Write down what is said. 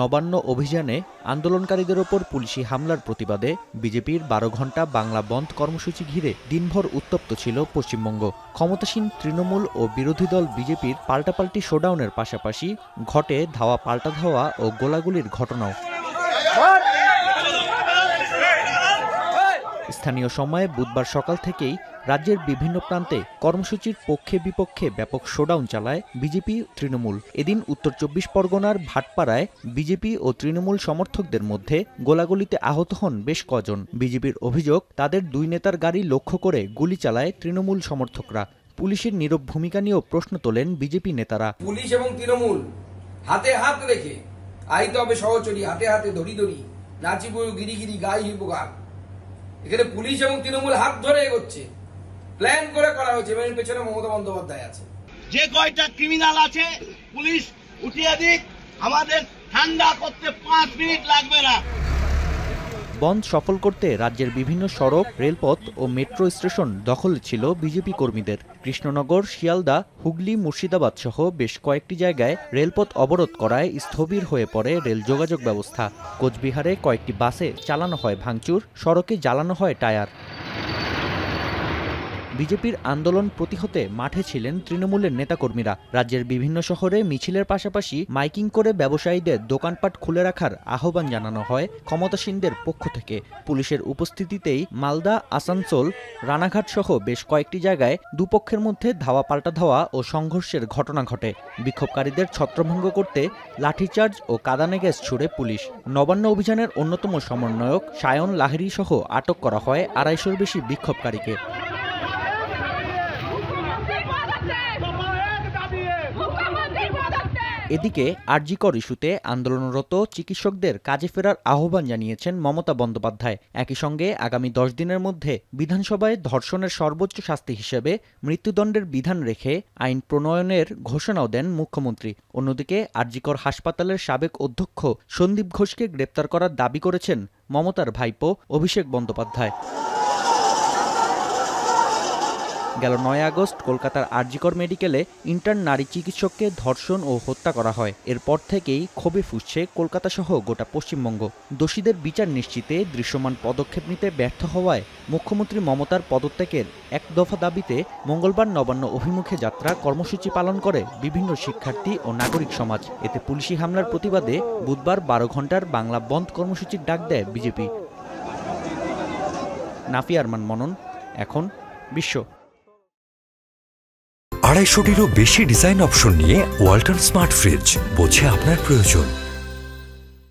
নবান্ন অভিযানে আন্দোলনকারীদের ওপর পুলিশি হামলার প্রতিবাদে বিজেপির 12 ঘণ্টা বাংলা বন্ধ কর্মসূচি ঘিরে দিনভর উত্তপ্ত ছিল পশ্চিমবঙ্গ। ক্ষমতাসীন তৃণমূল ও বিরোধী দল বিজেপির পাল্টাপাল্টি শোডাউনের পাশাপাশি ঘটে ধাওয়া পাল্টা ধাওয়া ও গোলাগুলির ঘটনাও। স্থানীয় সময়ে বুধবার সকাল থেকেই রাজ্যের বিভিন্ন প্রান্তে কর্মসূচির পক্ষে বিপক্ষে ব্যাপক শোডাউন চালায় বিজেপি তৃণমূল। এদিন উত্তর 24 পরগনার ভাটপাড়ায় বিজেপি ও তৃণমূল সমর্থকদের মধ্যে গোলাগুলিতে আহত হন বেশ কজন। বিজেপির অভিযোগ, তাদের দুই নেতার গাড়ি লক্ষ্য করে গুলি চালায় তৃণমূল সমর্থকরা। পুলিশের নীরব ভূমিকা নিয়েও প্রশ্ন তোলেন বিজেপি নেতারা। পুলিশ এবং তৃণমূল হাতে হাত রেখে আইতে হবে সহচরী, হাতে হাতে ধরি ধরি নাচিব গিরি গিরি গাই হিব গান। এখানে পুলিশ এবং তৃণমূল হাত ধরে এগোচ্ছে, প্ল্যান করে করা হয়েছে এবং পেছনে মমতা বন্দ্যোপাধ্যায় আছে। যে কয়টা ক্রিমিনাল আছে পুলিশ উঠিয়ে দিক, আমাদের ঠান্ডা করতে 5 মিনিট লাগবে না। বন্ধ সফল করতে রাজ্যের বিভিন্ন সড়ক, রেলপথ ও মেট্রো স্টেশন দখলে ছিল বিজেপি কর্মীদের। কৃষ্ণনগর, শিয়ালদা, হুগলি, মুর্শিদাবাদ সহ বেশ কয়েকটি জায়গায় রেলপথ অবরোধ করায় স্থবির হয়ে পড়ে রেল যোগাযোগ ব্যবস্থা। কোচবিহারে কয়েকটি বাসে চালানো হয় ভাঙচুর, সড়কে জ্বালানো হয় টায়ার। বিজেপির আন্দোলন প্রতিহতে মাঠে ছিলেন তৃণমূলের নেতাকর্মীরা। রাজ্যের বিভিন্ন শহরে মিছিলের পাশাপাশি মাইকিং করে ব্যবসায়ীদের দোকানপাট খুলে রাখার আহ্বান জানানো হয় ক্ষমতাসীনদের পক্ষ থেকে। পুলিশের উপস্থিতিতেই মালদা, আসানসোল, রানাঘাট সহ বেশ কয়েকটি জায়গায় দুপক্ষের মধ্যে ধাওয়া পাল্টা ধাওয়া ও সংঘর্ষের ঘটনা ঘটে। বিক্ষোভকারীদের ছত্রভঙ্গ করতে লাঠিচার্জ ও কাঁদানে গ্যাস ছুড়ে পুলিশ। নবান্ন অভিযানের অন্যতম সমন্বয়ক সায়ন লাহিড়ী সহ আটক করা হয় 250-র বেশি বিক্ষোভকারীকে। এদিকে আরজিকর ইস্যুতে আন্দোলনরত চিকিৎসকদের কাজে ফেরার আহ্বান জানিয়েছেন মমতা বন্দ্যোপাধ্যায়। একই সঙ্গে আগামী 10 দিনের মধ্যে বিধানসভায় ধর্ষণের সর্বোচ্চ শাস্তি হিসেবে মৃত্যুদণ্ডের বিধান রেখে আইন প্রণয়নের ঘোষণাও দেন মুখ্যমন্ত্রী। অন্যদিকে আরজিকর হাসপাতালের সাবেক অধ্যক্ষ সন্দীপ ঘোষকে গ্রেপ্তার করার দাবি করেছেন মমতার ভাইপো অভিষেক বন্দ্যোপাধ্যায়। গেল 9 আগস্ট কলকাতার আরজিকর মেডিকেলে ইন্টার্ন নারী চিকিৎসককে ধর্ষণ ও হত্যা করা হয়। এরপর থেকেই ক্ষোভে ফুঁসছে কলকাতা সহ গোটা পশ্চিমবঙ্গ। দোষীদের বিচার নিশ্চিতে দৃশ্যমান পদক্ষেপ নিতে ব্যর্থ হওয়ায় মুখ্যমন্ত্রী মমতার পদত্যাগের এক দফা দাবিতে মঙ্গলবার নবান্ন অভিমুখে যাত্রা কর্মসূচি পালন করে বিভিন্ন শিক্ষার্থী ও নাগরিক সমাজ। এতে পুলিশি হামলার প্রতিবাদে বুধবার 12 ঘণ্টার বাংলা বন্ধ কর্মসূচির ডাক দেয় বিজেপি। নাফি আরমান মনন, এখন বিশ্ব। 250-টিরও বেশি ডিজাইন অপশন নিয়ে ওয়ালটন স্মার্ট ফ্রিজ, বোঝে আপনার প্রয়োজন।